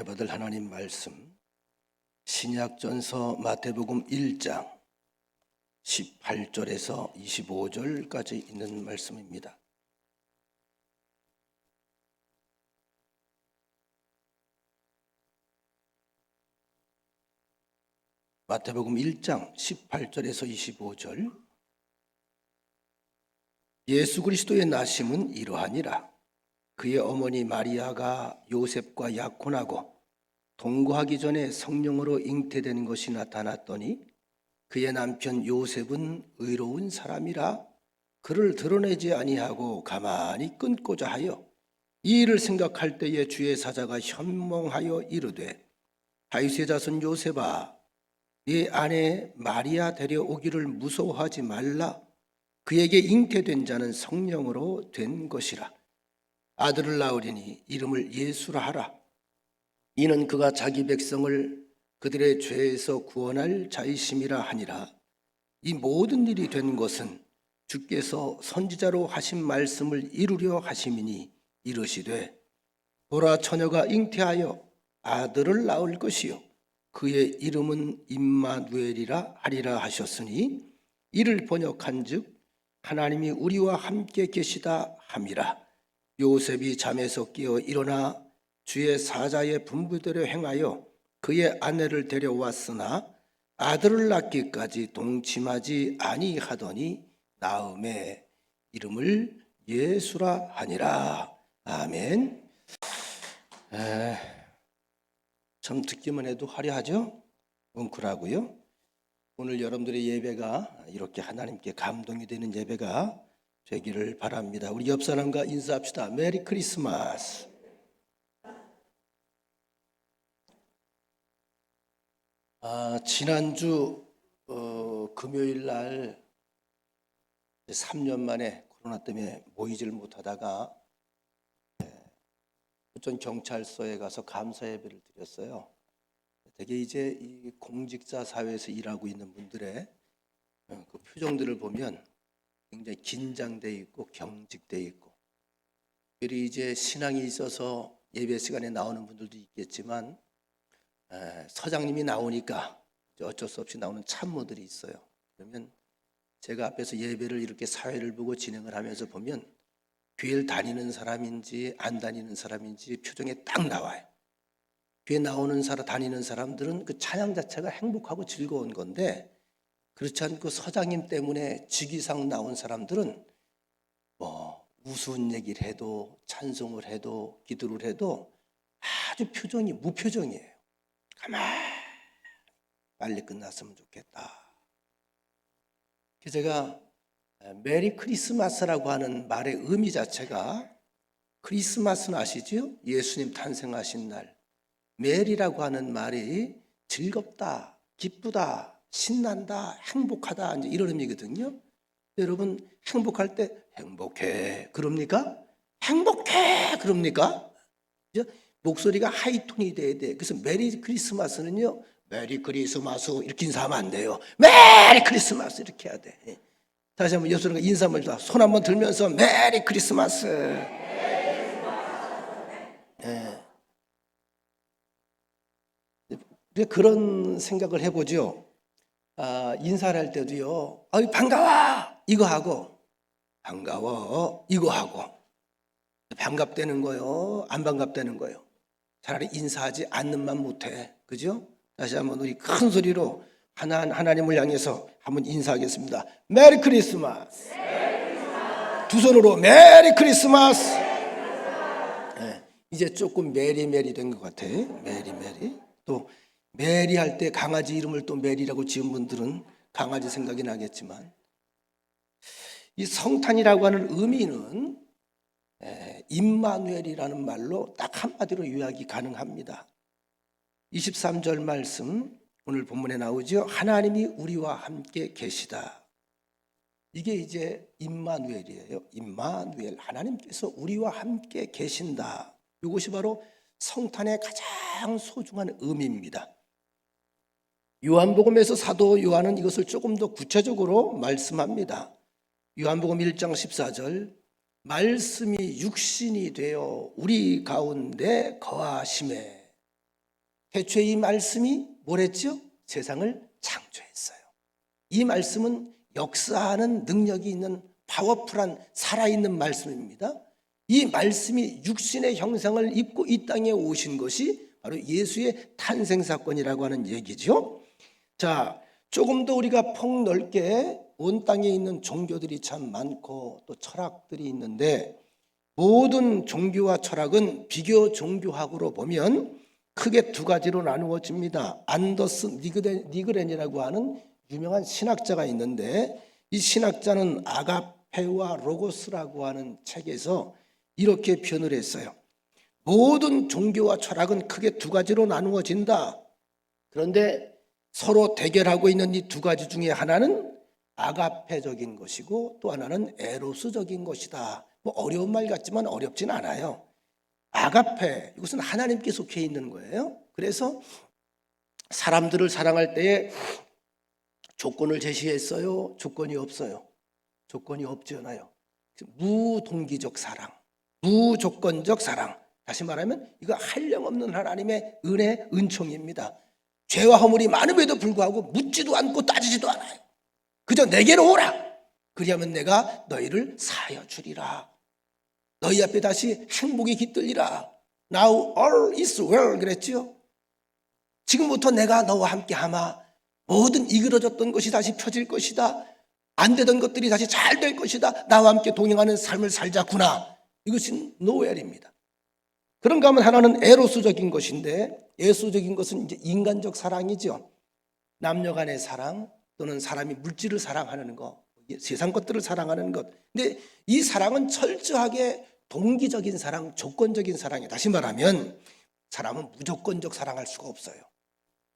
은혜 받을 하나님 말씀, 신약전서 마태복음 1장 18절에서 25절까지 있는 말씀입니다. 마태복음 1장 18절에서 25절. 예수 그리스도의 나심은 이러하니라. 그의 어머니 마리아가 요셉과 약혼하고 동거하기 전에 성령으로 잉태된 것이 나타났더니 그의 남편 요셉은 의로운 사람이라 그를 드러내지 아니하고 가만히 끊고자 하여 이 일을 생각할 때에 주의 사자가 현몽하여 이르되, 다윗의 자손 요셉아, 네 아내 마리아 데려오기를 무서워하지 말라. 그에게 잉태된 자는 성령으로 된 것이라. 아들을 낳으리니 이름을 예수라 하라. 이는 그가 자기 백성을 그들의 죄에서 구원할 자이심이라 하니라. 이 모든 일이 된 것은 주께서 선지자로 하신 말씀을 이루려 하심이니 이르시되, 보라, 처녀가 잉태하여 아들을 낳을 것이요 그의 이름은 임마누엘이라 하리라 하셨으니, 이를 번역한즉 하나님이 우리와 함께 계시다 함이라. 요셉이 잠에서 깨어 일어나 주의 사자의 분부대로 행하여 그의 아내를 데려왔으나 아들을 낳기까지 동침하지 아니하더니 나음에 이름을 예수라 하니라. 아멘. 참 듣기만 해도 화려하죠? 뭉클하고요. 오늘 여러분들의 예배가 이렇게 하나님께 감동이 되는 예배가 되기를 바랍니다. 우리 옆 사람과 인사합시다. 메리 크리스마스. 지난주 금요일 날 3년 만에 코로나 때문에 모이질 못하다가 부천 경찰서에 가서 감사 예배를 드렸어요. 되게 이제 이 공직자 사회에서 일하고 있는 분들의 그 표정들을 보면 굉장히 긴장돼 있고 경직돼 있고, 특별히 이제 신앙이 있어서 예배 시간에 나오는 분들도 있겠지만 서장님이 나오니까 어쩔 수 없이 나오는 참모들이 있어요. 그러면 제가 앞에서 예배를 이렇게 사회를 보고 진행을 하면서 보면 교회를 다니는 사람인지 안 다니는 사람인지 표정에 딱 나와요. 교회 나오는 사람, 다니는 사람들은 그 찬양 자체가 행복하고 즐거운 건데, 그렇지 않고 서장님 때문에 직위상 나온 사람들은 우스운 얘기를 해도 찬송을 해도 기도를 해도 아주 표정이 무표정이에요. 가만히 빨리 끝났으면 좋겠다. 그래서 제가 메리 크리스마스라고 하는 말의 의미 자체가, 크리스마스는 아시죠? 예수님 탄생하신 날. 메리라고 하는 말이 즐겁다, 기쁘다, 신난다, 행복하다, 이제 이런 의미거든요. 여러분, 행복할 때 행복해 그럽니까? 행복해 그럽니까? 목소리가 하이톤이 돼야 돼. 그래서 메리 크리스마스는요, 메리 크리스마스 이렇게 인사하면 안 돼요. 메리 크리스마스 이렇게 해야 돼. 다시 한번 옆사람과 인사 한번 해줘. 손 한번 들면서 메리 크리스마스. 그런 생각을 해보죠. 인사를 할 때도요, 반가워 이거 하고, 반가워 이거 하고, 반갑다는 거요, 안 반갑다는 거요. 차라리 인사하지 않는 만 못해. 그죠? 다시 한번 우리 큰 소리로 하나님을 향해서 한번 인사하겠습니다. 메리 크리스마스. 두 손으로 메리 크리스마스. 이제 조금 메리 된 것 같아. 메리. 또 메리 할 때 강아지 이름을 또 메리라고 지은 분들은 강아지 생각이 나겠지만, 이 성탄이라고 하는 의미는 임마누엘이라는 말로 딱 한마디로 요약이 가능합니다. 23절 말씀 오늘 본문에 나오죠. 하나님이 우리와 함께 계시다. 이게 이제 임마누엘이에요. 임마누엘, 하나님께서 우리와 함께 계신다. 이것이 바로 성탄의 가장 소중한 의미입니다. 요한복음에서 사도 요한은 이것을 조금 더 구체적으로 말씀합니다. 요한복음 1장 14절, 말씀이 육신이 되어 우리 가운데 거하심에, 태초에 이 말씀이 뭐랬죠? 세상을 창조했어요. 이 말씀은 역사하는 능력이 있는 파워풀한 살아있는 말씀입니다. 이 말씀이 육신의 형상을 입고 이 땅에 오신 것이 바로 예수의 탄생 사건이라고 하는 얘기죠. 자, 조금 더 우리가 폭넓게 온 땅에 있는 종교들이 참 많고 또 철학들이 있는데, 모든 종교와 철학은 비교 종교학으로 보면 크게 두 가지로 나누어집니다. 안더스 니그렌이라고 하는 유명한 신학자가 있는데, 이 신학자는 아가페와 로고스라고 하는 책에서 이렇게 표현을 했어요. 모든 종교와 철학은 크게 두 가지로 나누어진다. 그런데 서로 대결하고 있는 이 두 가지 중에 하나는 아가페적인 것이고 또 하나는 에로스적인 것이다. 뭐 어려운 말 같지만 어렵진 않아요. 아가페, 이것은 하나님께 속해 있는 거예요. 그래서 사람들을 사랑할 때에 조건을 제시했어요? 조건이 없어요? 조건이 없잖아요. 무동기적 사랑, 무조건적 사랑. 다시 말하면 이거 한량없는 하나님의 은혜, 은총입니다. 죄와 허물이 많음에도 불구하고 묻지도 않고 따지지도 않아요. 그저 내게로 오라. 그리하면 내가 너희를 사하여 주리라. 너희 앞에 다시 행복이 깃들리라. Now all is well 그랬죠. 지금부터 내가 너와 함께 하마. 모든 이그러졌던 것이 다시 펴질 것이다. 안 되던 것들이 다시 잘 될 것이다. 나와 함께 동행하는 삶을 살자꾸나. 이것이 노엘입니다. 그런가 하면 하나는 에로스적인 것인데, 예수적인 것은 이제 인간적 사랑이죠. 남녀 간의 사랑 또는 사람이 물질을 사랑하는 것, 세상 것들을 사랑하는 것. 근데 이 사랑은 철저하게 동기적인 사랑, 조건적인 사랑이에요. 다시 말하면 사람은 무조건적 사랑할 수가 없어요.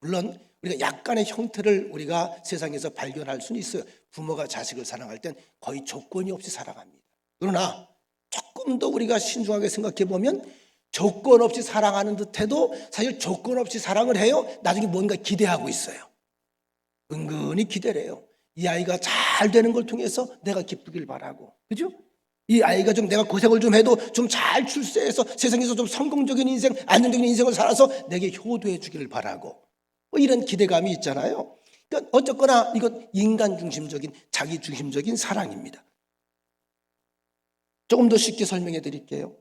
물론 우리가 약간의 형태를 우리가 세상에서 발견할 수는 있어요. 부모가 자식을 사랑할 땐 거의 조건이 없이 사랑합니다. 그러나 조금 더 우리가 신중하게 생각해 보면 조건 없이 사랑하는 듯해도 사실 조건 없이 사랑을 해요. 나중에 뭔가 기대하고 있어요. 은근히 기대를 해요. 이 아이가 잘 되는 걸 통해서 내가 기쁘길 바라고, 그죠? 이 아이가 좀 내가 고생을 좀 해도 좀 잘 출세해서 세상에서 좀 성공적인 인생, 안정적인 인생을 살아서 내게 효도해 주기를 바라고, 뭐 이런 기대감이 있잖아요. 그러니까 어쨌거나 이건 인간 중심적인, 자기 중심적인 사랑입니다. 조금 더 쉽게 설명해 드릴게요.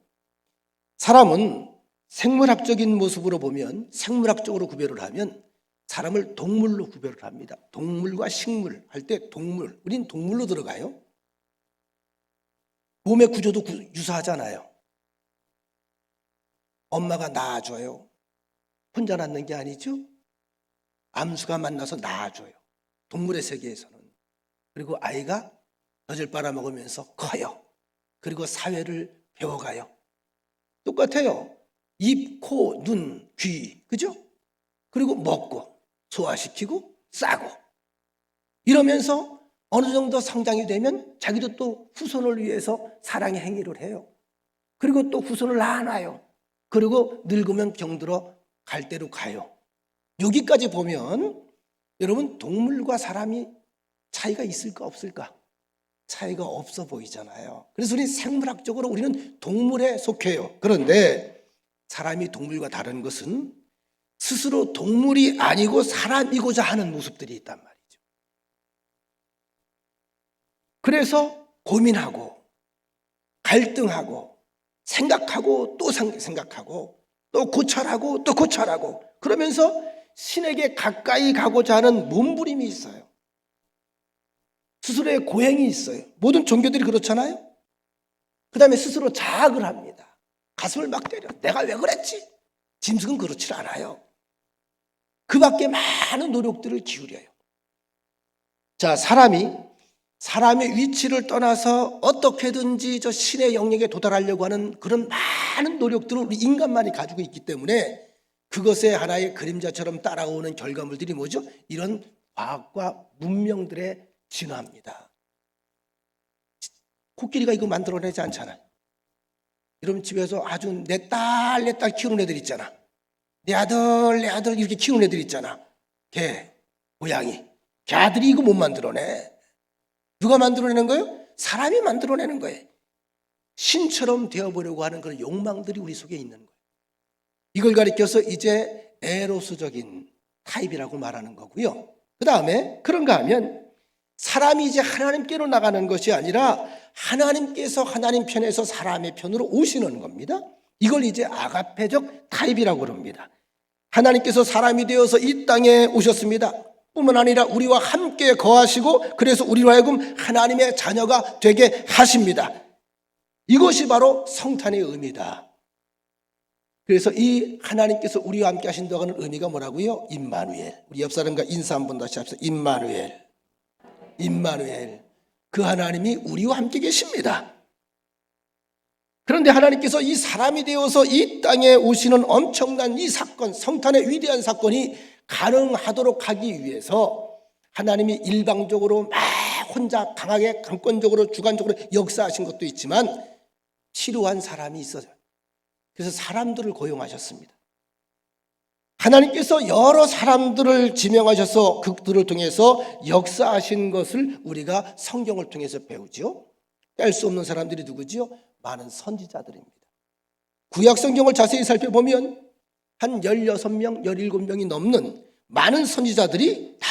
사람은 생물학적인 모습으로 보면, 생물학적으로 구별을 하면 사람을 동물로 구별을 합니다. 동물과 식물 할 때 동물, 우린 동물로 들어가요. 몸의 구조도 유사하잖아요. 엄마가 낳아줘요. 혼자 낳는 게 아니죠. 암수가 만나서 낳아줘요. 동물의 세계에서는. 그리고 아이가 젖을 빨아먹으면서 커요. 그리고 사회를 배워가요. 똑같아요. 입, 코, 눈, 귀, 그죠? 그리고 먹고 소화시키고 싸고 이러면서 어느 정도 성장이 되면 자기도 또 후손을 위해서 사랑의 행위를 해요. 그리고 또 후손을 낳아놔요. 그리고 늙으면 병들어 갈 대로 가요. 여기까지 보면 여러분, 동물과 사람이 차이가 있을까 없을까? 차이가 없어 보이잖아요. 그래서 우리 생물학적으로 우리는 동물에 속해요. 그런데 사람이 동물과 다른 것은 스스로 동물이 아니고 사람이고자 하는 모습들이 있단 말이죠. 그래서 고민하고 갈등하고 생각하고 또 생각하고 또 고찰하고 또 고찰하고 그러면서 신에게 가까이 가고자 하는 몸부림이 있어요. 스스로의 고행이 있어요. 모든 종교들이 그렇잖아요. 그 다음에 스스로 자학을 합니다. 가슴을 막 때려. 내가 왜 그랬지? 짐승은 그렇지 않아요. 그 밖에 많은 노력들을 기울여요. 자, 사람의 위치를 떠나서 어떻게든지 저 신의 영역에 도달하려고 하는 그런 많은 노력들을 우리 인간만이 가지고 있기 때문에 그것의 하나의 그림자처럼 따라오는 결과물들이 뭐죠? 이런 과학과 문명들의 진화입니다. 코끼리가 이거 만들어내지 않잖아요. 여러분 집에서 아주 내 딸 키우는 애들 있잖아. 내 아들 이렇게 키우는 애들 있잖아. 개, 고양이. 걔들이 이거 못 만들어내. 누가 만들어내는 거예요? 사람이 만들어내는 거예요. 신처럼 되어보려고 하는 그런 욕망들이 우리 속에 있는 거예요. 이걸 가리켜서 이제 에로스적인 타입이라고 말하는 거고요. 그 다음에 그런가 하면 사람이 이제 하나님께로 나가는 것이 아니라 하나님께서 하나님 편에서 사람의 편으로 오시는 겁니다. 이걸 이제 아가페적 타입이라고 그럽니다. 하나님께서 사람이 되어서 이 땅에 오셨습니다. 뿐만 아니라 우리와 함께 거하시고 그래서 우리로 하여금 하나님의 자녀가 되게 하십니다. 이것이 바로 성탄의 의미다. 그래서 이 하나님께서 우리와 함께 하신다고 하는 의미가 뭐라고요? 임마누엘. 우리 옆 사람과 인사 한번 다시 합시다. 임마누엘. 임마누엘. 그 하나님이 우리와 함께 계십니다. 그런데 하나님께서 이 사람이 되어서 이 땅에 오시는 엄청난 이 사건, 성탄의 위대한 사건이 가능하도록 하기 위해서 하나님이 일방적으로 막 혼자 강하게 강권적으로 주관적으로 역사하신 것도 있지만 필요한 사람이 있어요. 그래서 사람들을 고용하셨습니다. 하나님께서 여러 사람들을 지명하셔서 그들을 통해서 역사하신 것을 우리가 성경을 통해서 배우죠. 뺄 수 없는 사람들이 누구지요? 많은 선지자들입니다. 구약 성경을 자세히 살펴보면 한 16명, 17명이 넘는 많은 선지자들이 다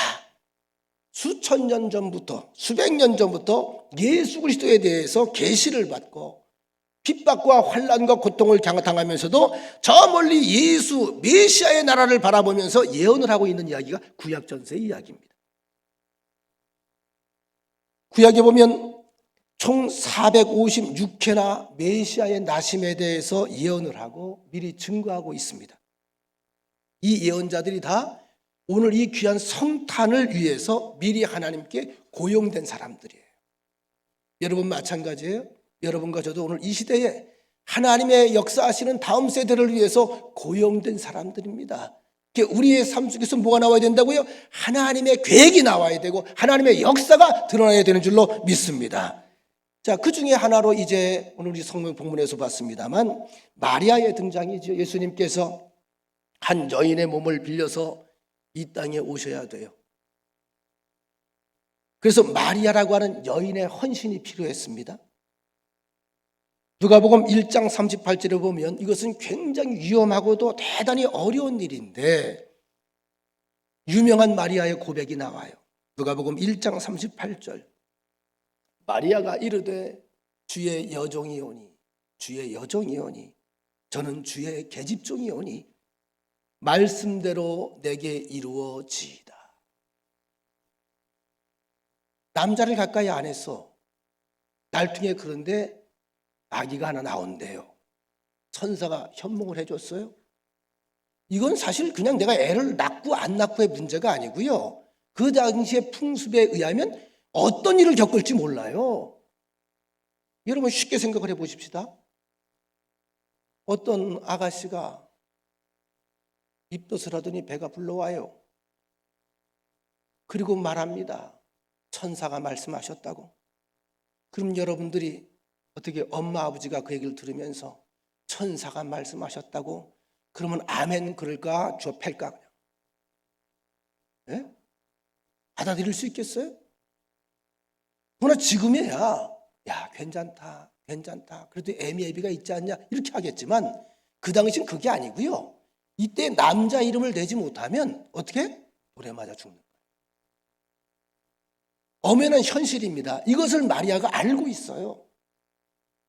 수천 년 전부터 수백 년 전부터 예수 그리스도에 대해서 계시를 받고 핍박과 환난과 고통을 당하면서도 저 멀리 예수 메시아의 나라를 바라보면서 예언을 하고 있는 이야기가 구약 전서의 이야기입니다. 구약에 보면 총 456회나 메시아의 나심에 대해서 예언을 하고 미리 증거하고 있습니다. 이 예언자들이 다 오늘 이 귀한 성탄을 위해서 미리 하나님께 고용된 사람들이에요. 여러분 마찬가지예요. 여러분과 저도 오늘 이 시대에 하나님의 역사하시는 다음 세대를 위해서 고용된 사람들입니다. 우리의 삶 속에서 뭐가 나와야 된다고요? 하나님의 계획이 나와야 되고 하나님의 역사가 드러나야 되는 줄로 믿습니다. 자, 그 중에 하나로 이제 오늘 우리 성경 본문에서 봤습니다만 마리아의 등장이죠. 예수님께서 한 여인의 몸을 빌려서 이 땅에 오셔야 돼요. 그래서 마리아라고 하는 여인의 헌신이 필요했습니다. 누가복음 1장 38절에 보면 이것은 굉장히 위험하고도 대단히 어려운 일인데 유명한 마리아의 고백이 나와요. 누가복음 1장 38절. 마리아가 이르되 주의 여종이오니 주의 여종이오니 저는 주의 계집종이오니 말씀대로 내게 이루어지이다. 남자를 가까이 안 했어. 날퉁에 그런데 아기가 하나 나온대요. 천사가 현몽을 해줬어요. 이건 사실 그냥 내가 애를 낳고 안 낳고의 문제가 아니고요. 그 당시의 풍습에 의하면 어떤 일을 겪을지 몰라요. 여러분 쉽게 생각을 해보십시다. 어떤 아가씨가 입덧을 하더니 배가 불러와요. 그리고 말합니다. 천사가 말씀하셨다고. 그럼 여러분들이 어떻게 엄마 아버지가 그 얘기를 들으면서 천사가 말씀하셨다고 그러면 아멘 그럴까 좁힐까 그냥 네? 받아들일 수 있겠어요? 그러나 지금이야 야 괜찮다 그래도 애미애비가 있지 않냐 이렇게 하겠지만 그 당시는 그게 아니고요. 이때 남자 이름을 내지 못하면 어떻게? 돌에 맞아 죽는 거예요. 엄연한 현실입니다. 이것을 마리아가 알고 있어요.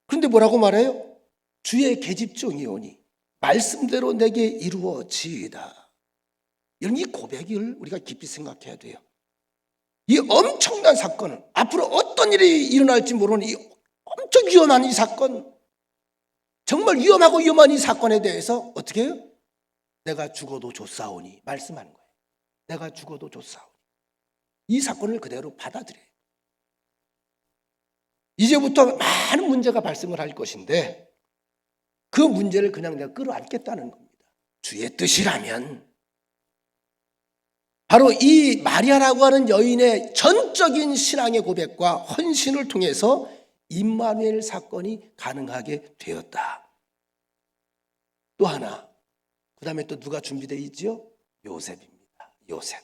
그런데 뭐라고 말해요? 주의 계집종이오니 말씀대로 내게 이루어지이다. 이런 이 고백을 우리가 깊이 생각해야 돼요. 이 엄청난 사건을 앞으로 어떤 일이 일어날지 모르는 이 엄청 위험한 이 사건, 정말 위험하고 위험한 이 사건에 대해서 어떻게 해요? 내가 죽어도 좋사오니 말씀하는 거예요. 내가 죽어도 좋사오니 이 사건을 그대로 받아들여요. 이제부터 많은 문제가 발생을 할 것인데 그 문제를 그냥 내가 끌어안겠다는 겁니다. 주의 뜻이라면 바로 이 마리아라고 하는 여인의 전적인 신앙의 고백과 헌신을 통해서 임마누엘 사건이 가능하게 되었다. 또 하나, 그 다음에 또 누가 준비되어 있죠? 요셉입니다. 요셉.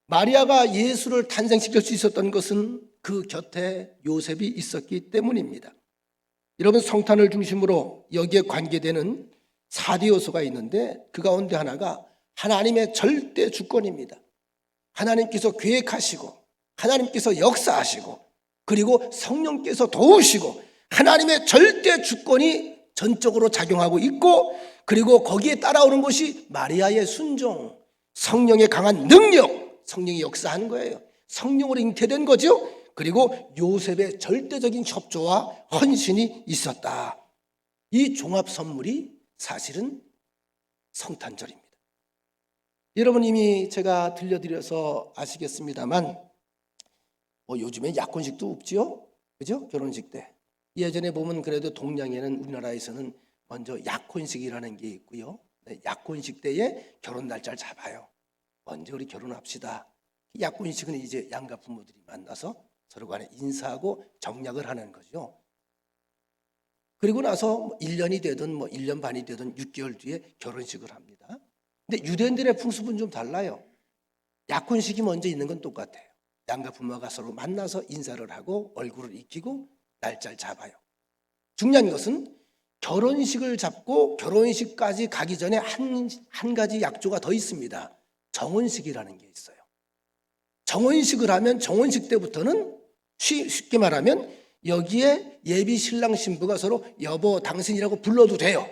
마리아가 예수를 탄생시킬 수 있었던 것은 그 곁에 요셉이 있었기 때문입니다. 여러분 성탄을 중심으로 여기에 관계되는 4대 요소가 있는데 그 가운데 하나가 하나님의 절대 주권입니다. 하나님께서 계획하시고 하나님께서 역사하시고 그리고 성령께서 도우시고 하나님의 절대 주권이 전적으로 작용하고 있고 그리고 거기에 따라오는 것이 마리아의 순종, 성령의 강한 능력, 성령이 역사하는 거예요. 성령으로 잉태된 거죠. 그리고 요셉의 절대적인 협조와 헌신이 있었다. 이 종합 선물이 사실은 성탄절입니다. 여러분 이미 제가 들려드려서 아시겠습니다만 요즘에 약혼식도 없지요? 그죠? 결혼식 때. 예전에 보면 그래도 동양에는 우리나라에서는 먼저 약혼식이라는 게 있고요. 약혼식 때에 결혼 날짜를 잡아요. 먼저 우리 결혼합시다. 약혼식은 이제 양가 부모들이 만나서 서로 간에 인사하고 정략을 하는 거죠. 그리고 나서 1년이 되든 1년 반이 되든 6개월 뒤에 결혼식을 합니다. 근데 유대인들의 풍습은 좀 달라요. 약혼식이 먼저 있는 건 똑같아요. 양가 부모가 서로 만나서 인사를 하고 얼굴을 익히고 날짜를 잡아요. 중요한 것은 결혼식을 잡고 결혼식까지 가기 전에 한 가지 약조가 더 있습니다. 정혼식이라는 게 있어요. 정혼식을 하면 정혼식 때부터는 쉽게 말하면 여기에 예비 신랑 신부가 서로 여보 당신이라고 불러도 돼요.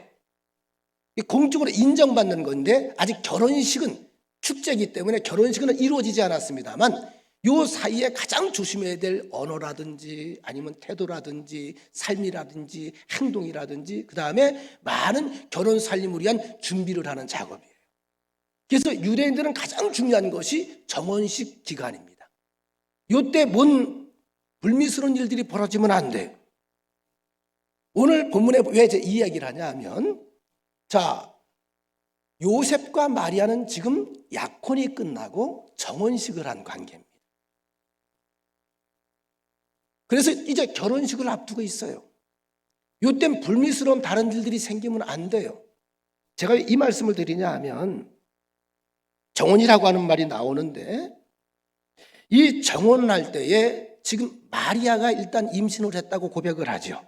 공적으로 인정받는 건데 아직 결혼식은 축제이기 때문에 결혼식은 이루어지지 않았습니다만 요 사이에 가장 조심해야 될 언어라든지 아니면 태도라든지 삶이라든지 행동이라든지 그 다음에 많은 결혼 살림을 위한 준비를 하는 작업이에요. 그래서 유대인들은 가장 중요한 것이 정혼식 기간입니다. 요때 뭔 불미스러운 일들이 벌어지면 안 돼요. 오늘 본문에 왜 이 이야기를 하냐 하면 자 요셉과 마리아는 지금 약혼이 끝나고 정혼식을 한 관계입니다. 그래서 이제 결혼식을 앞두고 있어요. 요땐 불미스러운 다른 일들이 생기면 안 돼요. 제가 이 말씀을 드리냐 하면 정혼이라고 하는 말이 나오는데 이 정혼할 때에 지금 마리아가 일단 임신을 했다고 고백을 하죠.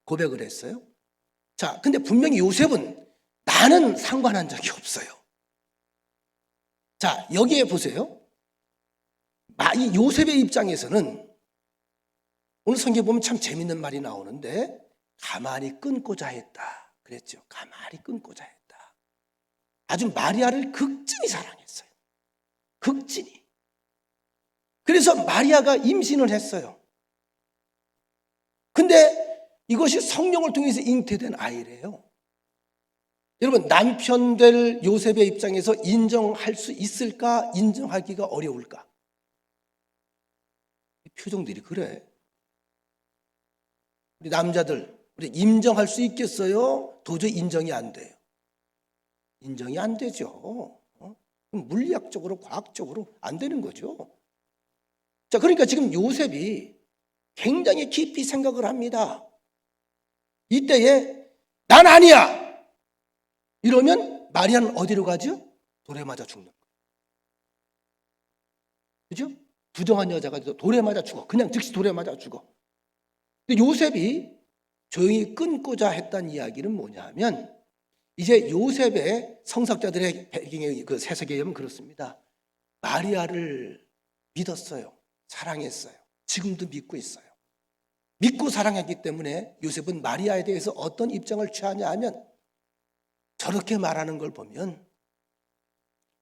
고백을 했어요. 자, 근데 분명히 요셉은 나는 상관한 적이 없어요. 자, 여기에 보세요. 이 요셉의 입장에서는 오늘 성경에 보면 참 재밌는 말이 나오는데 가만히 끊고자 했다. 그랬죠. 가만히 끊고자 했다. 아주 마리아를 극진히 사랑했어요. 극진히. 그래서 마리아가 임신을 했어요. 근데 이것이 성령을 통해서 잉태된 아이래요. 여러분 남편 될 요셉의 입장에서 인정할 수 있을까? 인정하기가 어려울까? 표정들이 그래. 우리 남자들 우리 인정할 수 있겠어요? 도저히 인정이 안 돼요. 인정이 안 되죠. 물리학적으로 과학적으로 안 되는 거죠. 자, 그러니까 지금 요셉이 굉장히 깊이 생각을 합니다. 이때에 난 아니야 이러면 마리아는 어디로 가죠? 돌에 맞아 죽는 거예요. 그죠? 부정한 여자가 돌에 맞아 죽어. 그냥 즉시 돌에 맞아 죽어. 근데 요셉이 조용히 끊고자 했던 이야기는 뭐냐 하면 이제 요셉의 성서학자들의 배경의 그 세석에 의하면 그렇습니다. 마리아를 믿었어요. 사랑했어요. 지금도 믿고 있어요. 믿고 사랑했기 때문에 요셉은 마리아에 대해서 어떤 입장을 취하냐 하면 저렇게 말하는 걸 보면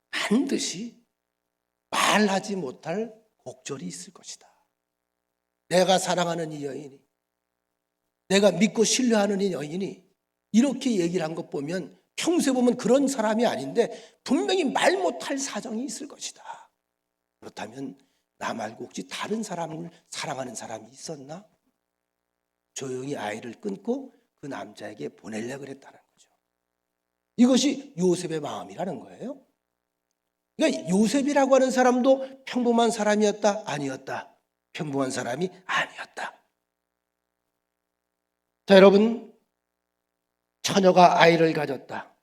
반드시 말하지 못할 곡절이 있을 것이다. 내가 사랑하는 이 여인이 내가 믿고 신뢰하는 이 여인이 이렇게 얘기를 한 것 보면 평소에 보면 그런 사람이 아닌데 분명히 말 못할 사정이 있을 것이다. 그렇다면 나 말고 혹시 다른 사람을 사랑하는 사람이 있었나? 조용히 아이를 끊고 그 남자에게 보내려고 그랬다는 거죠. 이것이 요셉의 마음이라는 거예요. 그러니까 요셉이라고 하는 사람도 평범한 사람이었다? 아니었다. 평범한 사람이 아니었다. 자, 여러분, 처녀가 아이를 가졌다.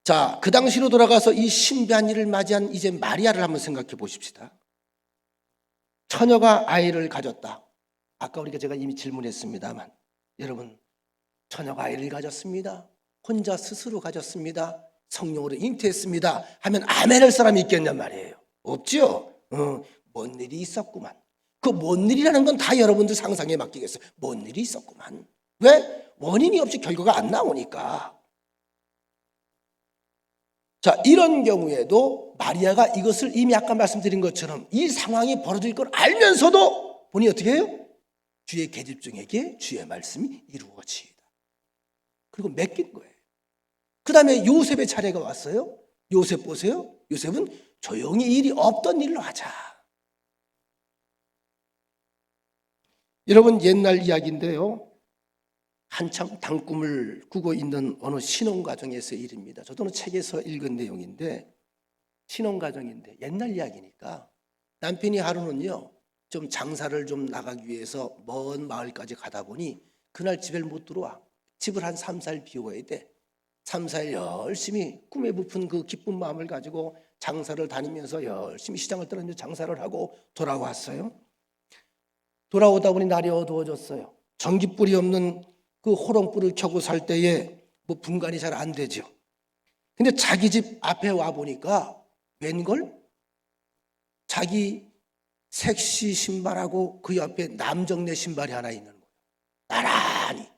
자, 그 당시로 돌아가서 이 신비한 일을 맞이한 이제 마리아를 한번 생각해 보십시다. 처녀가 아이를 가졌다. 아까 우리가 제가 이미 질문했습니다만 여러분, 처녀가 아이를 가졌습니다. 혼자 스스로 가졌습니다. 성령으로 잉태했습니다. 하면 아멘 할 사람이 있겠냔 말이에요. 없죠? 뭔 일이 있었구만. 그 뭔 일이라는 건 다 여러분들 상상에 맡기겠어요. 뭔 일이 있었구만. 왜? 원인이 없이 결과가 안 나오니까. 자, 이런 경우에도 마리아가 이것을 이미 아까 말씀드린 것처럼 이 상황이 벌어질 걸 알면서도 본인이 어떻게 해요? 주의 계집종에게 주의 말씀이 이루어지이다. 그리고 맡긴 거예요. 그 다음에 요셉의 차례가 왔어요. 요셉 보세요. 요셉은 조용히 일이 없던 일로 하자. 여러분, 옛날 이야기인데요. 한참 단꿈을 꾸고 있는 어느 신혼가정에서의 일입니다. 저도 어느 책에서 읽은 내용인데, 신혼가정인데 옛날 이야기니까 남편이 하루는요 좀 장사를 좀 나가기 위해서 먼 마을까지 가다 보니 그날 집에 못 들어와. 집을 한 3, 4일 비워야 돼. 3, 4일 열심히 꿈에 부푼 그 기쁜 마음을 가지고 장사를 다니면서 열심히 시장을 떠나면서 장사를 하고 돌아왔어요. 돌아오다 보니 날이 어두워졌어요. 전깃불이 없는 그 호롱불을 켜고 살 때에 뭐 분간이 잘 안 되죠. 근데 자기 집 앞에 와 보니까 웬걸? 자기 색시 신발하고 그 옆에 남정네 신발이 하나 있는 거예요. 나란히.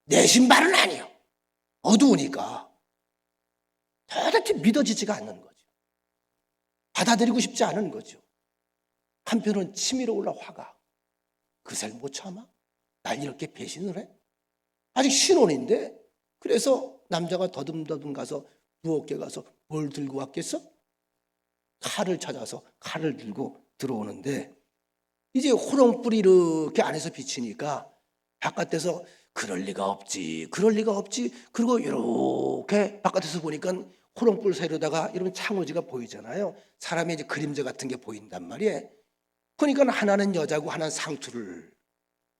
내 신발은 아니요. 어두우니까 도대체 믿어지지가 않는 거죠. 받아들이고 싶지 않은 거죠. 한편은 치밀어 올라 화가. 그새 못 참아? 날 이렇게 배신을 해? 아직 신혼인데. 그래서 남자가 더듬더듬 가서 부엌에 가서 뭘 들고 왔겠어? 칼을 찾아서 칼을 들고 들어오는데 이제 호롱불이 이렇게 안에서 비치니까 바깥에서 그럴 리가 없지, 그럴 리가 없지. 그리고 이렇게 바깥에서 보니까 호롱불 사이로다가 이런 창호지가 보이잖아요. 사람의 이제 그림자 같은 게 보인단 말이에요. 그러니까 하나는 여자고 하나는 상투를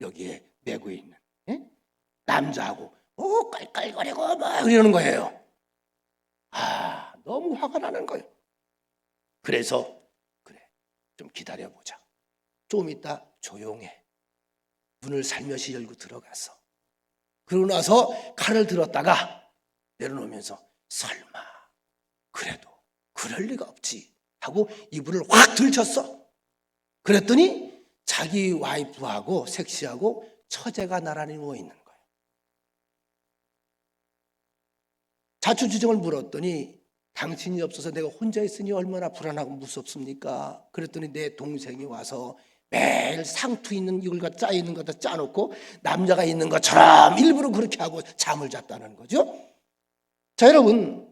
여기에 메고 있는 남자하고 깔깔거리고 막 이러는 거예요. 너무 화가 나는 거예요. 그래서 그래, 좀 기다려보자. 좀 이따 조용해. 문을 살며시 열고 들어갔어. 그러고 나서 칼을 들었다가 내려놓으면서 설마 그래도 그럴 리가 없지 하고 이불을 확 들쳤어. 그랬더니 자기 와이프하고 섹시하고 처제가 나란히 누워 있는 거예요. 자초지종을 물었더니 당신이 없어서 내가 혼자 있으니 얼마나 불안하고 무섭습니까? 그랬더니 내 동생이 와서 매일 상투 있는 이걸 짜 있는 거 다 짜놓고 남자가 있는 것처럼 일부러 그렇게 하고 잠을 잤다는 거죠. 자, 여러분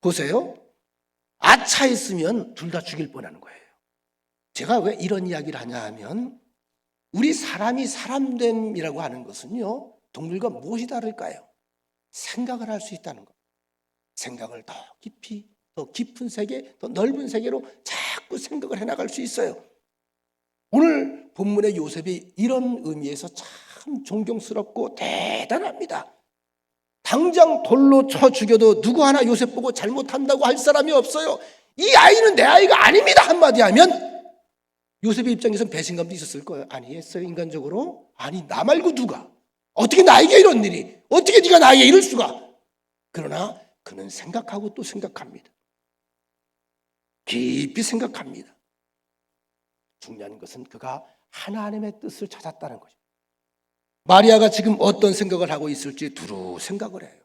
보세요. 아차 있으면 둘 다 죽일 뻔하는 거예요. 제가 왜 이런 이야기를 하냐 하면 우리 사람이 사람됨이라고 하는 것은요 동물과 무엇이 다를까요? 생각을 할 수 있다는 것. 생각을 더 깊이, 더 깊은 세계, 더 넓은 세계로 자꾸 생각을 해나갈 수 있어요. 오늘 본문의 요셉이 이런 의미에서 참 존경스럽고 대단합니다. 당장 돌로 쳐 죽여도 누구 하나 요셉 보고 잘못한다고 할 사람이 없어요. 이 아이는 내 아이가 아닙니다 한마디 하면 요셉의 입장에서는 배신감도 있었을 거예요. 아니 했어요 인간적으로? 아니 나 말고 누가? 어떻게 나에게 이런 일이? 어떻게 네가 나에게 이럴 수가? 그러나 그는 생각하고 또 생각합니다. 깊이 생각합니다. 중요한 것은 그가 하나님의 뜻을 찾았다는 거죠. 마리아가 지금 어떤 생각을 하고 있을지 두루 생각을 해요.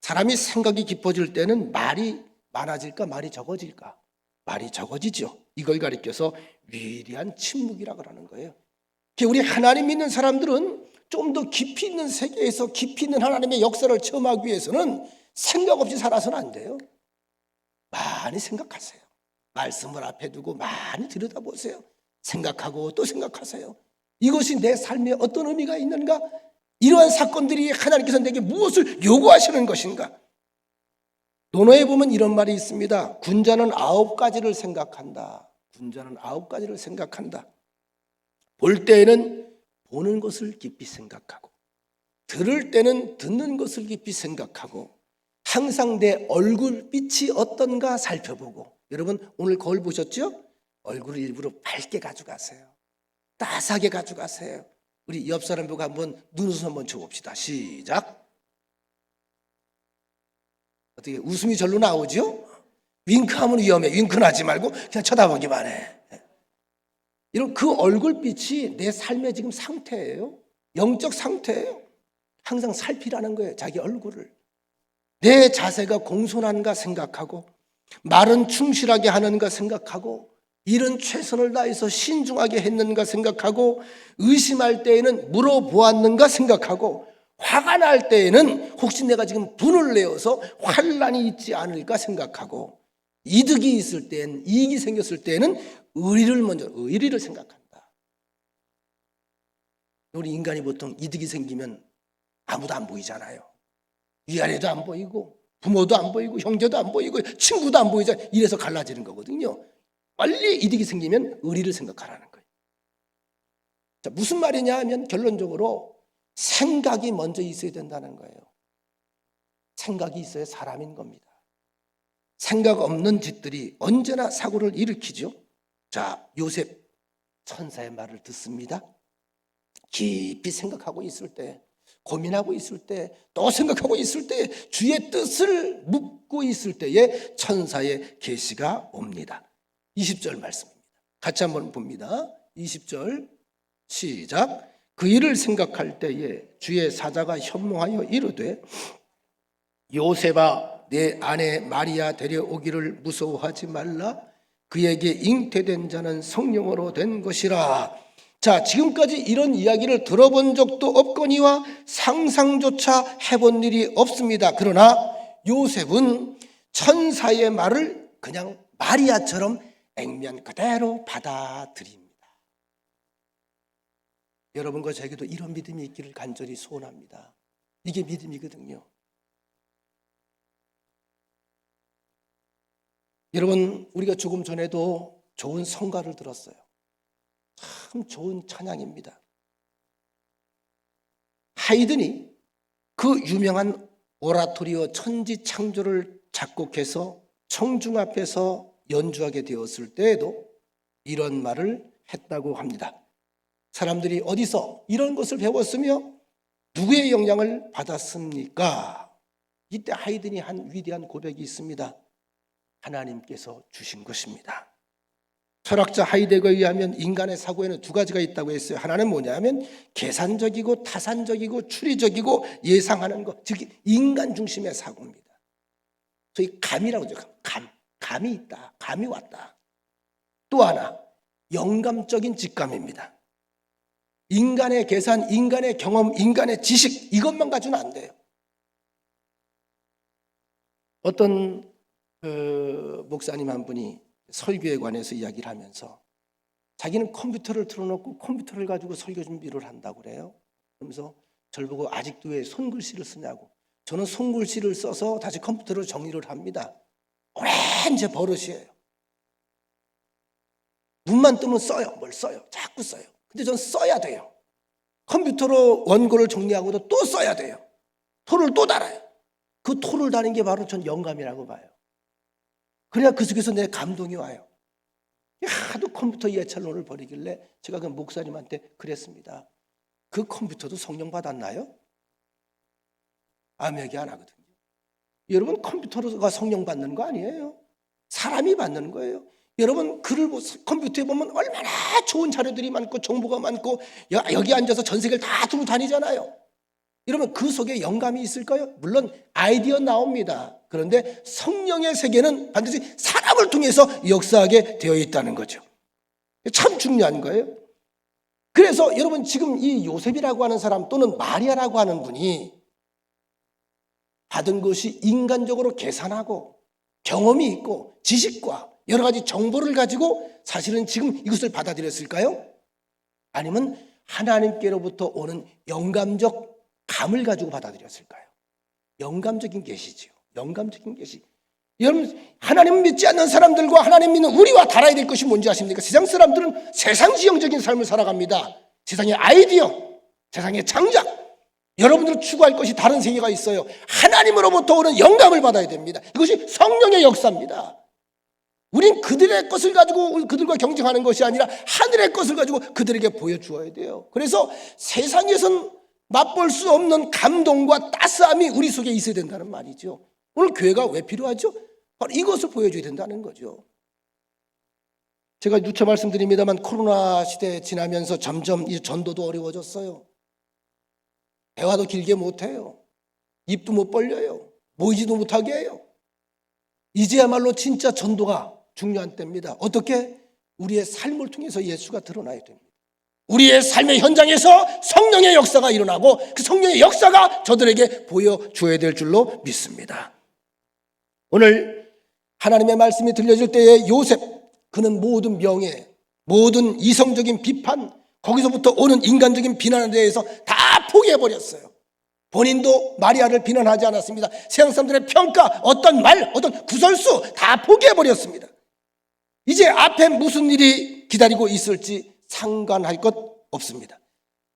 사람이 생각이 깊어질 때는 말이 많아질까 말이 적어질까? 말이 적어지죠. 이걸 가리켜서 위대한 침묵이라고 하는 거예요. 우리 하나님 믿는 사람들은 좀 더 깊이 있는 세계에서 깊이 있는 하나님의 역사를 체험하기 위해서는 생각 없이 살아서는 안 돼요. 많이 생각하세요. 말씀을 앞에 두고 많이 들여다보세요. 생각하고 또 생각하세요. 이것이 내 삶에 어떤 의미가 있는가? 이러한 사건들이 하나님께서 내게 무엇을 요구하시는 것인가? 논어에 보면 이런 말이 있습니다. 군자는 9가지를 생각한다. 군자는 9가지를 생각한다. 볼 때에는 보는 것을 깊이 생각하고 들을 때는 듣는 것을 깊이 생각하고 항상 내 얼굴빛이 어떤가 살펴보고. 여러분 오늘 거울 보셨죠? 얼굴을 일부러 밝게 가져가세요. 따스하게 가져가세요. 우리 옆 사람 보고 한번 눈웃음 한번 쳐봅시다. 시작. 어떻게 웃음이 절로 나오죠? 윙크하면 위험해. 윙크는 하지 말고 그냥 쳐다보기만 해. 이런 그 얼굴빛이 내 삶의 지금 상태예요. 영적 상태예요. 항상 살피라는 거예요. 자기 얼굴을. 내 자세가 공손한가 생각하고, 말은 충실하게 하는가 생각하고, 일은 최선을 다해서 신중하게 했는가 생각하고, 의심할 때에는 물어보았는가 생각하고, 화가 날 때에는 혹시 내가 지금 분을 내어서 환란이 있지 않을까 생각하고, 이득이 있을 때는, 이익이 생겼을 때는 의리를 생각한다. 우리 인간이 보통 이득이 생기면 아무도 안 보이잖아요. 위아래도 안 보이고, 부모도 안 보이고, 형제도 안 보이고, 친구도 안 보이잖아요. 이래서 갈라지는 거거든요. 빨리 이득이 생기면 의리를 생각하라는 거예요. 자, 무슨 말이냐 하면 결론적으로 생각이 먼저 있어야 된다는 거예요. 생각이 있어야 사람인 겁니다. 생각 없는 짓들이 언제나 사고를 일으키죠. 자, 요셉 천사의 말을 듣습니다. 깊이 생각하고 있을 때, 고민하고 있을 때, 또 생각하고 있을 때, 주의 뜻을 묻고 있을 때에 천사의 계시가 옵니다. 20절 말씀입니다. 같이 한번 봅니다. 20절 시작. 그 일을 생각할 때에 주의 사자가 현몽하여 이르되, 요셉아, 내 아내 마리아 데려오기를 무서워하지 말라. 그에게 잉태된 자는 성령으로 된 것이라. 자, 지금까지 이런 이야기를 들어본 적도 없거니와 상상조차 해본 일이 없습니다. 그러나 요셉은 천사의 말을 그냥 마리아처럼 액면 그대로 받아들입니다. 여러분과 저에게도 이런 믿음이 있기를 간절히 소원합니다. 이게 믿음이거든요. 여러분, 우리가 조금 전에도 좋은 성가를 들었어요. 참 좋은 찬양입니다. 하이든이 그 유명한 오라토리오 천지창조를 작곡해서 청중 앞에서 연주하게 되었을 때에도 이런 말을 했다고 합니다. 사람들이 어디서 이런 것을 배웠으며 누구의 영향을 받았습니까? 이때 하이든이 한 위대한 고백이 있습니다. 하나님께서 주신 것입니다. 철학자 하이데거에 의하면 인간의 사고에는 두 가지가 있다고 했어요. 하나는 뭐냐면 계산적이고 타산적이고 추리적이고 예상하는 것, 즉 인간 중심의 사고입니다. 소위 감이라고 하죠. 감이 있다. 감이 왔다. 또 하나 영감적인 직감입니다. 인간의 계산, 인간의 경험, 인간의 지식 이것만 가지고는 안 돼요. 어떤 목사님 한 분이 설교에 관해서 이야기를 하면서 자기는 컴퓨터를 틀어놓고 컴퓨터를 가지고 설교 준비를 한다고 그래요. 그러면서 저를 보고 아직도 왜 손글씨를 쓰냐고. 저는 손글씨를 써서 다시 컴퓨터로 정리를 합니다. 오랜 제 버릇이에요. 눈만 뜨면 써요. 뭘 써요. 자꾸 써요. 근데 전 써야 돼요. 컴퓨터로 원고를 정리하고도 또 써야 돼요. 토를 또 달아요. 그 토를 다는 게 바로 전 영감이라고 봐요. 그래야 그 속에서 내 감동이 와요. 하도 컴퓨터 예찰론을 벌이길래 제가 그 목사님한테 그랬습니다. 그 컴퓨터도 성령 받았나요? 아무 얘기 안 하거든요. 여러분, 컴퓨터가 성령 받는 거 아니에요. 사람이 받는 거예요. 여러분, 컴퓨터에 보면 얼마나 좋은 자료들이 많고 정보가 많고 여기 앉아서 전 세계를 다 두고 다니잖아요. 여러분, 그 속에 영감이 있을까요? 물론 아이디어 나옵니다. 그런데 성령의 세계는 반드시 사람을 통해서 역사하게 되어 있다는 거죠. 참 중요한 거예요. 그래서 여러분, 지금 이 요셉이라고 하는 사람 또는 마리아라고 하는 분이 받은 것이 인간적으로 계산하고 경험이 있고 지식과 여러 가지 정보를 가지고 사실은 지금 이것을 받아들였을까요? 아니면 하나님께로부터 오는 영감적 감을 가지고 받아들였을까요? 영감적인 계시지요. 영감적인 계시. 여러분, 하나님 믿지 않는 사람들과 하나님 믿는 우리와 달아야 될 것이 뭔지 아십니까? 세상 사람들은 세상지형적인 삶을 살아갑니다. 세상의 아이디어, 세상의 창작, 여러분들 추구할 것이 다른 세계가 있어요. 하나님으로부터 오는 영감을 받아야 됩니다. 이것이 성령의 역사입니다. 우린 그들의 것을 가지고 그들과 경쟁하는 것이 아니라 하늘의 것을 가지고 그들에게 보여주어야 돼요. 그래서 세상에선 맛볼 수 없는 감동과 따스함이 우리 속에 있어야 된다는 말이죠. 오늘 교회가 왜 필요하죠? 바로 이것을 보여줘야 된다는 거죠. 제가 누차 말씀드립니다만 코로나 시대 지나면서 점점 이 전도도 어려워졌어요. 대화도 길게 못해요. 입도 못 벌려요. 모이지도 못하게 해요. 이제야말로 진짜 전도가 중요한 때입니다. 어떻게? 우리의 삶을 통해서 예수가 드러나야 됩니다. 우리의 삶의 현장에서 성령의 역사가 일어나고 그 성령의 역사가 저들에게 보여줘야 될 줄로 믿습니다. 오늘 하나님의 말씀이 들려질 때에 요셉, 그는 모든 명예, 모든 이성적인 비판, 거기서부터 오는 인간적인 비난에 대해서 다 포기해버렸어요. 본인도 마리아를 비난하지 않았습니다. 세상 사람들의 평가, 어떤 말, 어떤 구설수 다 포기해버렸습니다. 이제 앞에 무슨 일이 기다리고 있을지 상관할 것 없습니다.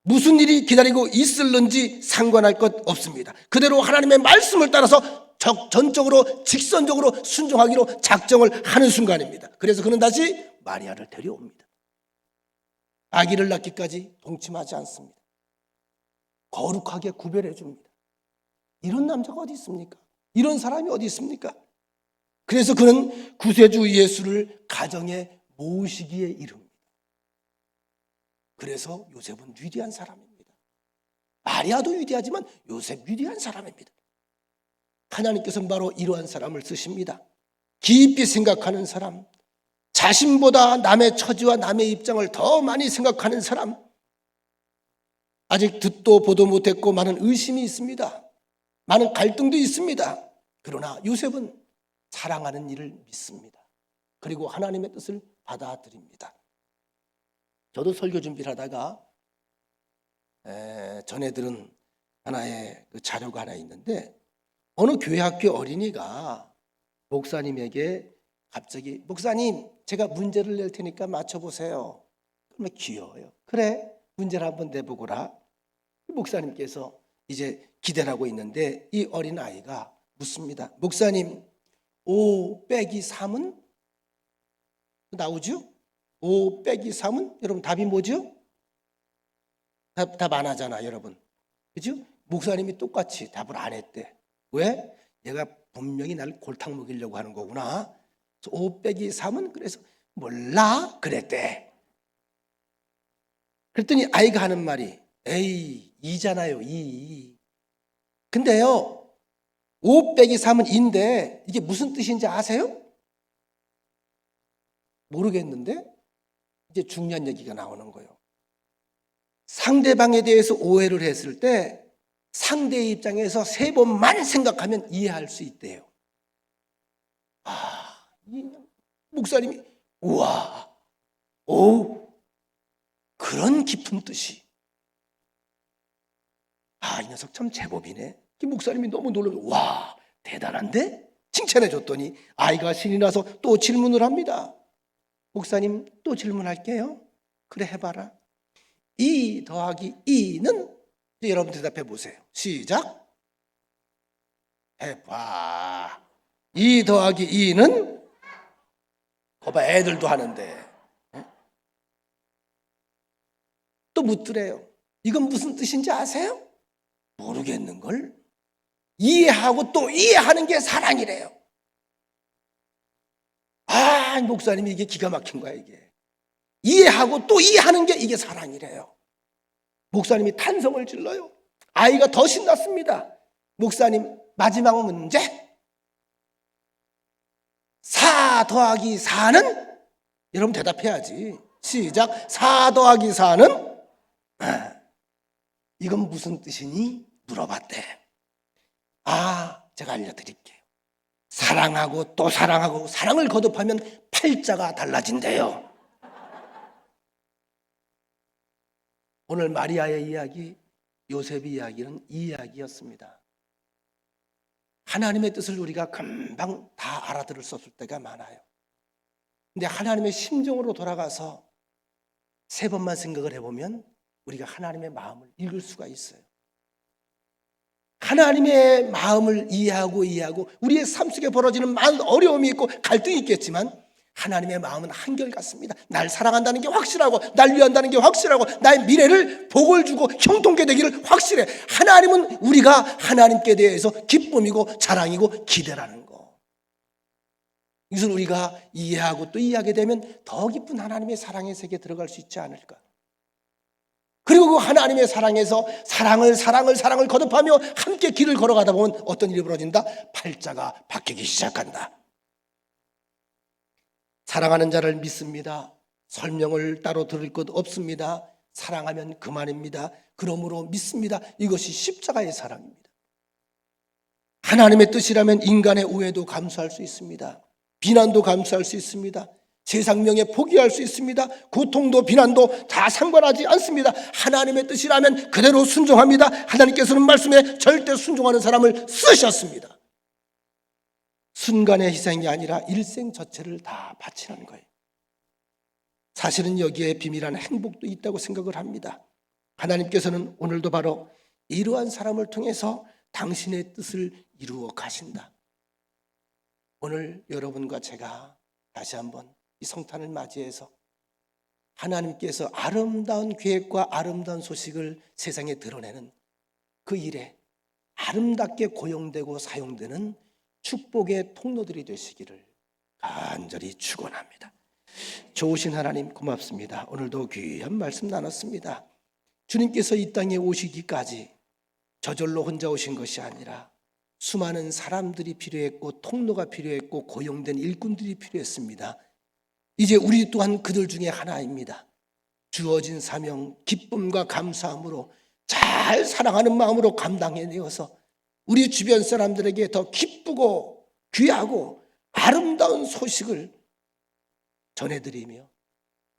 무슨 일이 기다리고 있을는지 상관할 것 없습니다. 그대로 하나님의 말씀을 따라서 전적으로 직선적으로 순종하기로 작정을 하는 순간입니다. 그래서 그는 다시 마리아를 데려옵니다. 아기를 낳기까지 동침하지 않습니다. 거룩하게 구별해 줍니다. 이런 남자가 어디 있습니까? 이런 사람이 어디 있습니까? 그래서 그는 구세주 예수를 가정에 모시기에 이릅니다. 그래서 요셉은 위대한 사람입니다. 마리아도 위대하지만 요셉 위대한 사람입니다. 하나님께서는 바로 이러한 사람을 쓰십니다. 깊이 생각하는 사람, 자신보다 남의 처지와 남의 입장을 더 많이 생각하는 사람, 아직 듣도 보도 못했고 많은 의심이 있습니다. 많은 갈등도 있습니다. 그러나 요셉은 사랑하는 이를 믿습니다. 그리고 하나님의 뜻을 받아들입니다. 저도 설교 준비를 하다가 전해 들은 하나의 자료가 하나 있는데, 어느 교회 학교 어린이가 목사님에게 갑자기 목사님 제가 문제를 낼 테니까 맞춰보세요. 그러면 귀여워요. 그래 문제를 한번 내보거라. 목사님께서 이제 기대를 하고 있는데 이 어린아이가 묻습니다. 목사님 5 빼기 3은 나오죠? 5 빼기 3은 여러분 답이 뭐죠? 답 안 하잖아 여러분. 그죠? 목사님이 똑같이 답을 안 했대. 왜? 얘가 분명히 나를 골탕 먹이려고 하는 거구나. 5 빼기 3은 그래서 몰라 그랬대. 그랬더니 아이가 하는 말이 에이 2잖아요 2. 근데요 5 빼기 3은 2인데 이게 무슨 뜻인지 아세요? 모르겠는데 이제 중요한 얘기가 나오는 거예요. 상대방에 대해서 오해를 했을 때 상대의 입장에서 3번만 생각하면 이해할 수 있대요. 목사님이 우와 오 그런 깊은 뜻이, 이 녀석 참 제법이네. 목사님이 너무 놀라서 와 대단한데? 칭찬해 줬더니 아이가 신이 나서 또 질문을 합니다. 목사님 또 질문할게요. 그래 해봐라. 2 더하기 2는? 여러분 대답해 보세요. 시작. 해봐. 2 더하기 2는? 거봐 애들도 하는데. 또 묻더래요. 이건 무슨 뜻인지 아세요? 모르겠는걸. 이해하고 또 이해하는 게 사랑이래요. 목사님이 이게 기가 막힌 거야 이게. 이해하고 또 이해하는 게 이게 사랑이래요. 목사님이 탄성을 질러요. 아이가 더 신났습니다. 목사님 마지막 문제 4 더하기 4는? 여러분 대답해야지. 시작. 4 더하기 4는? 이건 무슨 뜻이니? 물어봤대. 제가 알려드릴게요. 사랑하고 또 사랑하고 사랑을 거듭하면 팔자가 달라진대요. 오늘 마리아의 이야기, 요셉의 이야기는 이 이야기였습니다. 하나님의 뜻을 우리가 금방 다 알아들을 수 없을 때가 많아요. 근데 하나님의 심정으로 돌아가서 3번만 생각을 해보면 우리가 하나님의 마음을 읽을 수가 있어요. 하나님의 마음을 이해하고 우리의 삶 속에 벌어지는 많은 어려움이 있고 갈등이 있겠지만 하나님의 마음은 한결같습니다. 날 사랑한다는 게 확실하고, 날 위한다는 게 확실하고, 나의 미래를 복을 주고 형통케 되기를 확실해. 하나님은 우리가 하나님께 대해서 기쁨이고 자랑이고 기대라는 거. 이것을 우리가 이해하고 또 이해하게 되면 더 깊은 하나님의 사랑의 세계에 들어갈 수 있지 않을까. 그리고 그 하나님의 사랑에서 사랑을 거듭하며 함께 길을 걸어가다 보면 어떤 일이 벌어진다? 팔자가 바뀌기 시작한다. 사랑하는 자를 믿습니다. 설명을 따로 들을 것 없습니다. 사랑하면 그만입니다. 그러므로 믿습니다. 이것이 십자가의 사랑입니다. 하나님의 뜻이라면 인간의 오해도 감수할 수 있습니다. 비난도 감수할 수 있습니다. 세상 명예 포기할 수 있습니다. 고통도 비난도 다 상관하지 않습니다. 하나님의 뜻이라면 그대로 순종합니다. 하나님께서는 말씀에 절대 순종하는 사람을 쓰셨습니다. 순간의 희생이 아니라 일생 전체를 다 바치라는 거예요. 사실은 여기에 비밀한 행복도 있다고 생각을 합니다. 하나님께서는 오늘도 바로 이러한 사람을 통해서 당신의 뜻을 이루어 가신다. 오늘 여러분과 제가 다시 한번 이 성탄을 맞이해서 하나님께서 아름다운 계획과 아름다운 소식을 세상에 드러내는 그 일에 아름답게 고용되고 사용되는 축복의 통로들이 되시기를 간절히 축원합니다. 좋으신 하나님 고맙습니다. 오늘도 귀한 말씀 나눴습니다. 주님께서 이 땅에 오시기까지 저절로 혼자 오신 것이 아니라 수많은 사람들이 필요했고 통로가 필요했고 고용된 일꾼들이 필요했습니다. 이제 우리 또한 그들 중에 하나입니다. 주어진 사명, 기쁨과 감사함으로 잘 사랑하는 마음으로 감당해내어서 우리 주변 사람들에게 더 기쁘고 귀하고 아름다운 소식을 전해드리며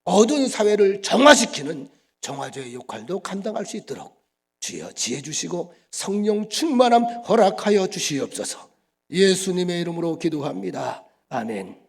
어두운 사회를 정화시키는 정화조의 역할도 감당할 수 있도록 주여 지혜 주시고 성령 충만함 허락하여 주시옵소서. 예수님의 이름으로 기도합니다. 아멘.